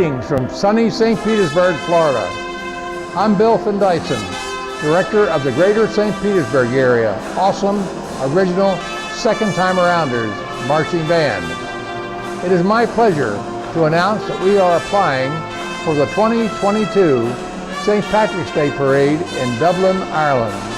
Greetings from sunny St. Petersburg, Florida. I'm Bill Findeison, Director of the Greater St. Petersburg Area Awesome Original Second Time Arounders Marching Band. It is my pleasure to announce that we are applying for the 2022 St. Patrick's Day Parade in Dublin, Ireland.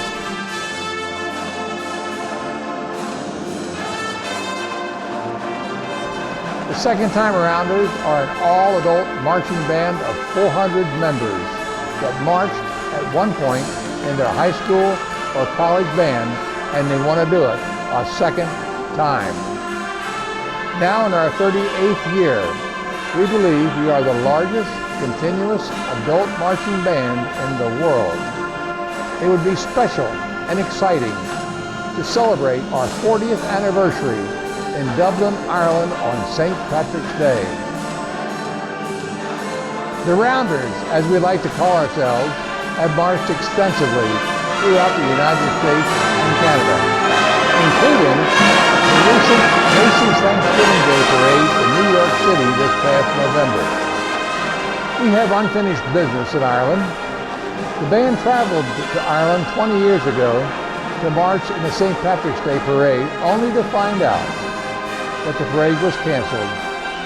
The Second Time Arounders are an all-adult marching band of 400 members that marched at one point in their high school or college band, and they want to do it a second time. Now in our 38th year, we believe we are the largest continuous adult marching band in the world. It would be special and exciting to celebrate our 40th anniversary in Dublin, Ireland on St. Patrick's Day. The Rounders, as we like to call ourselves, have marched extensively throughout the United States and Canada, including the recent Macy's Thanksgiving Day Parade in New York City this past November. We have unfinished business in Ireland. The band traveled to Ireland 20 years ago to march in the St. Patrick's Day Parade, only to find out that the parade was canceled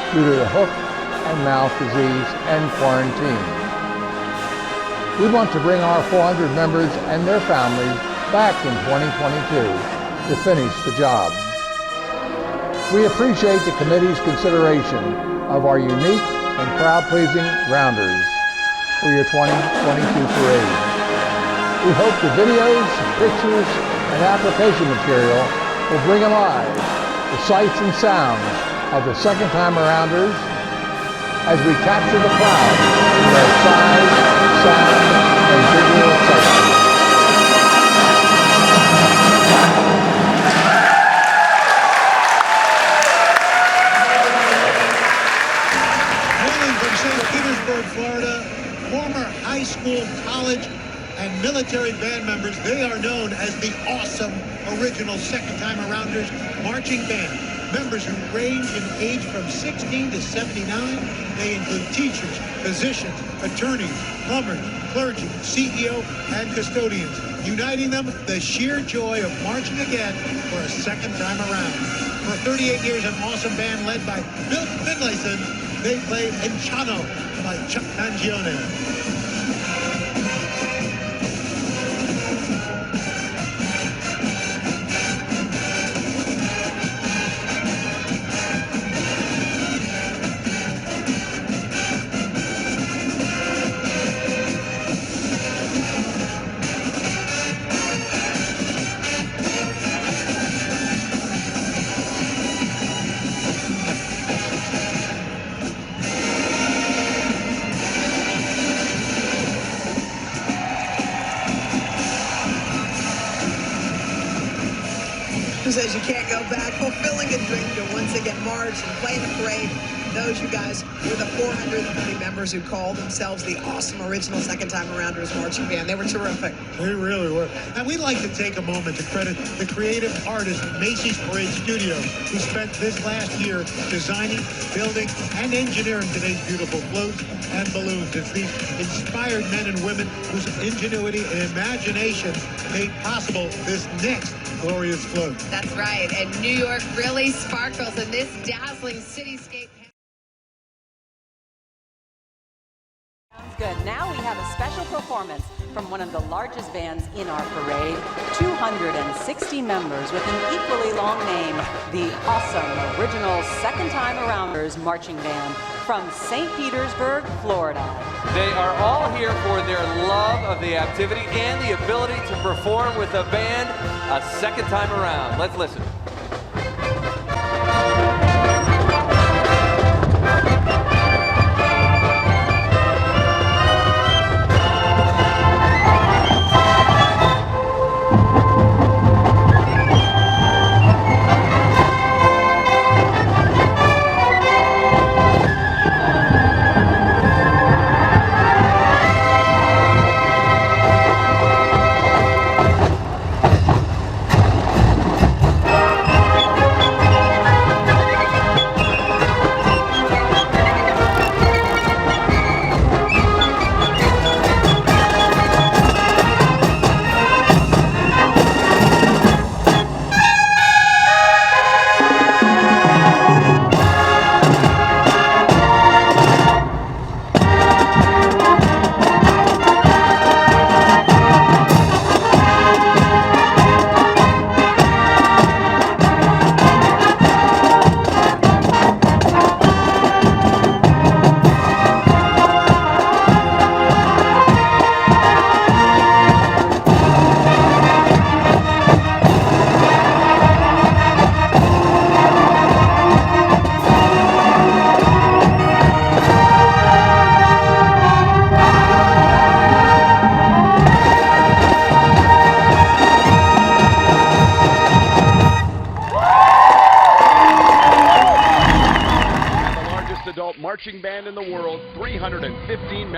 due to the hoof and mouth disease and quarantine. We want to bring our 400 members and their families back in 2022 to finish the job. We appreciate the committee's consideration of our unique and crowd-pleasing Rounders for your 2022 parade. We hope the videos, pictures, and application material will bring alive the sights and sounds of the Second Time Arounders as we capture the crowd with our size, sound, and visual excitement. Hailing from St. Petersburg, Florida, former high school, college, and military band members, they are known as the Awesome Original Second Time Arounders Marching Band. Members who range in age from 16 to 79. They include teachers, physicians, attorneys, plumbers, clergy, CEO, and custodians. Uniting them, the sheer joy of marching again for a second time around. For 38 years, an awesome band led by Bill Findeison. They play Enchano by Chuck Mangione. Who says you can't go back, fulfilling a dream to once again march and play in the parade. Those you guys were the 430 members who called themselves the Awesome Original Second Time Arounders Marching Band. They were terrific. They really were. And we'd like to take a moment to credit the creative artist at Macy's Parade Studio, who spent this last year designing, building, and engineering today's beautiful floats and balloons. It's these inspired men and women whose ingenuity and imagination made possible this next glorious float. That's right, and New York really sparkles in this dazzling cityscape. Sounds good. Now we have a special performance from one of the largest bands in our parade, 260 members with an equally long name, the Awesome Original Second Time Arounders Marching Band from St. Petersburg, Florida. They are all here for their love of the activity and the ability to perform with a band a second time around. Let's listen.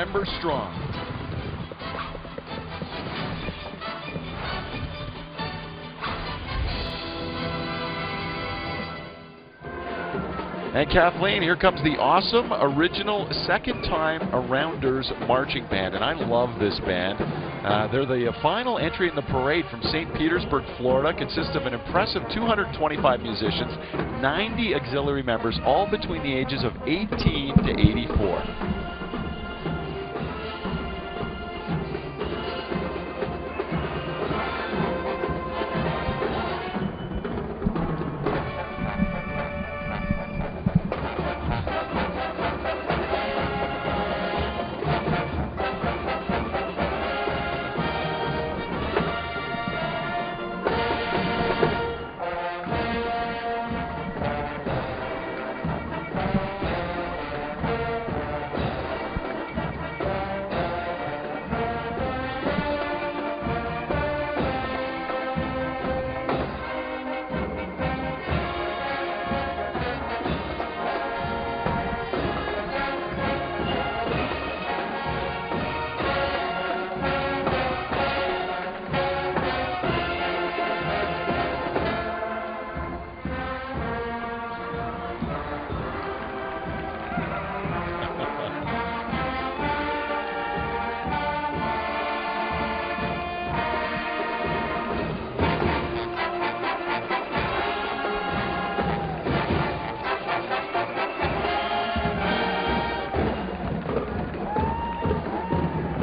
members strong. And Kathleen, here comes the awesome original second time arounders marching band, and I love this band. They're the final entry in the parade from St. Petersburg, Florida. Consists of an impressive 225 musicians, 90 auxiliary members, all between the ages of 18 to 84.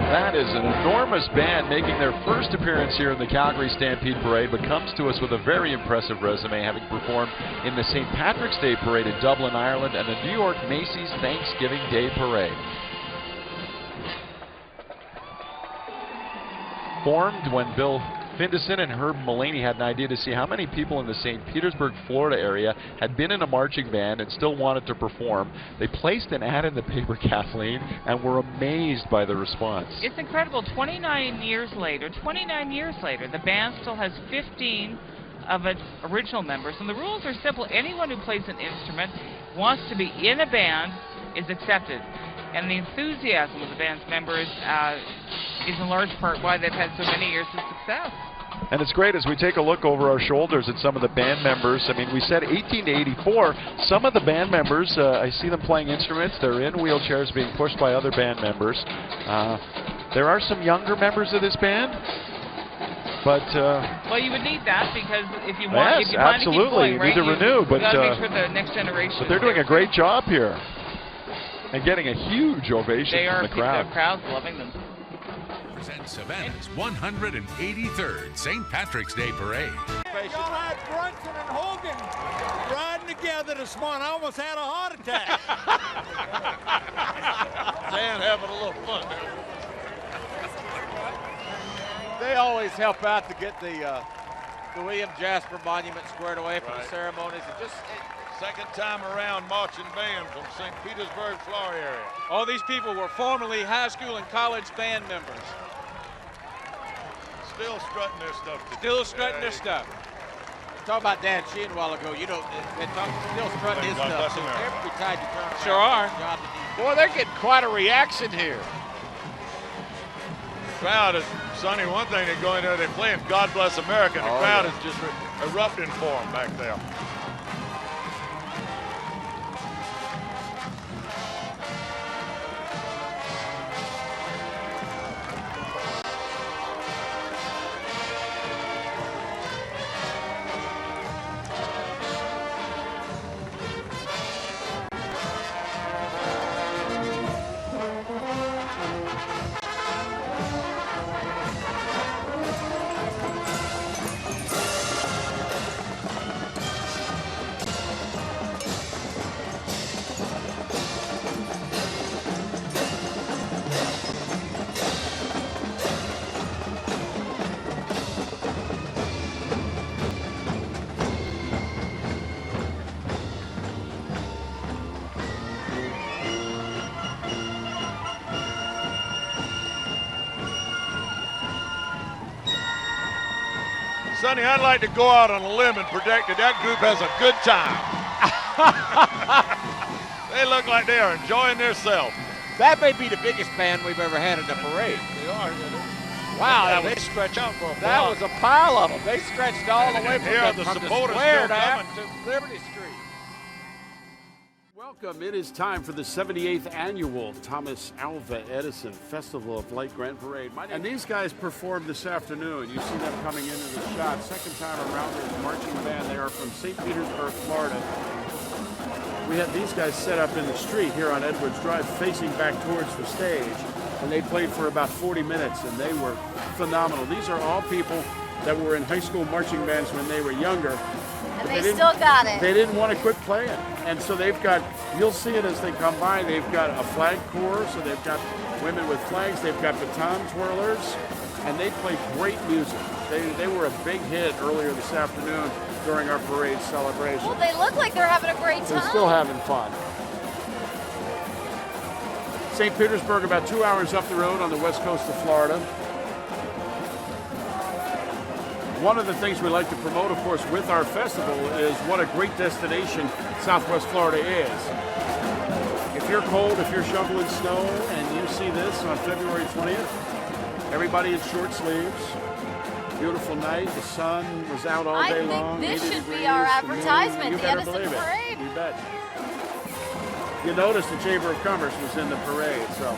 That is an enormous band making their first appearance here in the Calgary Stampede Parade, but comes to us with a very impressive resume, having performed in the St. Patrick's Day Parade in Dublin, Ireland, and the New York Macy's Thanksgiving Day Parade. Formed when Bill Findeison and Herb Mullaney had an idea to see how many people in the St. Petersburg, Florida area had been in a marching band and still wanted to perform. They placed an ad in the paper, Kathleen, and were amazed by the response. It's incredible. 29 years later, the band still has 15 of its original members, and the rules are simple. Anyone who plays an instrument, wants to be in a band, is accepted. And the enthusiasm of the band's members is in large part why they've had so many years of success. And it's great as we take a look over our shoulders at some of the band members. I mean, we said 18 to 84. Some of the band members, I see them playing instruments. They're in wheelchairs being pushed by other band members. There are some younger members of this band. But well, you would need that because if you want, yes, if you want to keep going, right, need to renew. But you got to make sure the next generation. But they're doing a great job here and getting a huge ovation from the crowd. The crowd's loving them. Presents Savannah's 183rd St. Patrick's Day Parade. Y'all had Brunson and Hogan riding together this morning. I almost had a heart attack. Dan having a little fun. They always help out to get the William Jasper Monument squared away for the ceremonies. Second time around marching band from St. Petersburg, Florida area. All these people were formerly high school and college band members. Still strutting their stuff. Still strutting their stuff. Talk about Dan Sheehan a while ago. You know, still strutting his stuff. So every time you turn around, sure are. Boy, they're getting quite a reaction here. Crowd is, Sonny, one thing they're going there, they're playing God Bless America. The crowd is just erupting for them back there. Sonny, I'd like to go out on a limb and predict that group has a good time. They look like they are enjoying themselves. That may be the biggest band we've ever had in the parade. They are. Wow, they stretch out for a that block. was a pile of them. They stretched all the way Here are from the the supporters square still down coming. to Liberty Street. Welcome. It is time for the 78th annual Thomas Alva Edison Festival of Light Grand Parade. And these guys performed this afternoon. You see them coming into the shot. Second time around their marching band. They are from St. Petersburg, Florida. We had these guys set up in the street here on Edwards Drive facing back towards the stage. And they played for about 40 minutes and they were phenomenal. These are all people that were in high school marching bands when they were younger. And they still got it. They didn't want to quit playing. And so they've got, you'll see it as they come by, they've got a flag corps, so they've got women with flags, they've got baton twirlers, and they play great music. They were a big hit earlier this afternoon during our parade celebration. Well, they look like they're having a great time. They're still having fun. St. Petersburg, about 2 hours up the road on the west coast of Florida. One of the things we like to promote, of course, with our festival is what a great destination Southwest Florida is. If you're cold, if you're shoveling snow, and you see this on February 20th, everybody in short sleeves, beautiful night, the sun was out all day long. I think this should 80 be our degrees, advertisement, you the better Edison believe it. Parade. You bet. You notice the Chamber of Commerce was in the parade, so.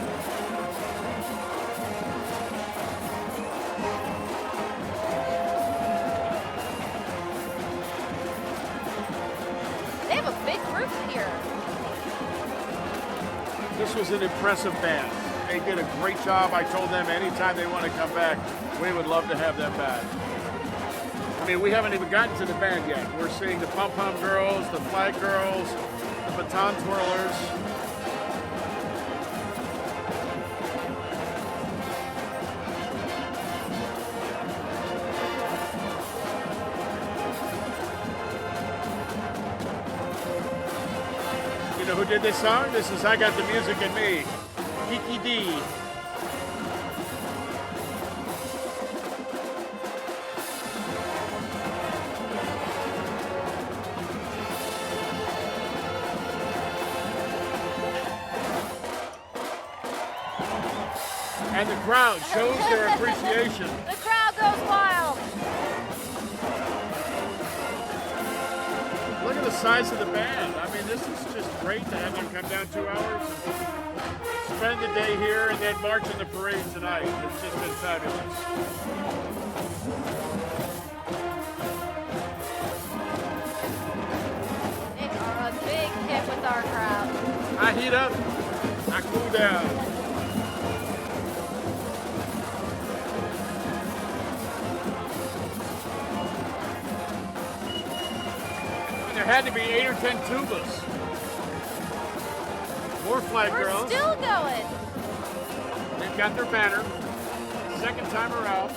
They have a big group here. This was an impressive band. They did a great job. I told them anytime they want to come back, we would love to have them back. I mean, we haven't even gotten to the band yet. We're seeing the pom-pom girls, the flag girls, the baton twirlers. You know who did this song? This is I Got the Music in Me. Kiki D. And the crowd shows their appreciation. The crowd goes wild. Look at the size of the band. I mean, this is just great to have them come down 2 hours and spend the day here and then march in the parade tonight. It's just been fabulous. They are a big hit with our crowd. I heat up, I cool down. There had to be 8 or 10 tubas. More flag girls. We're still going. They've got their banner. Second time around.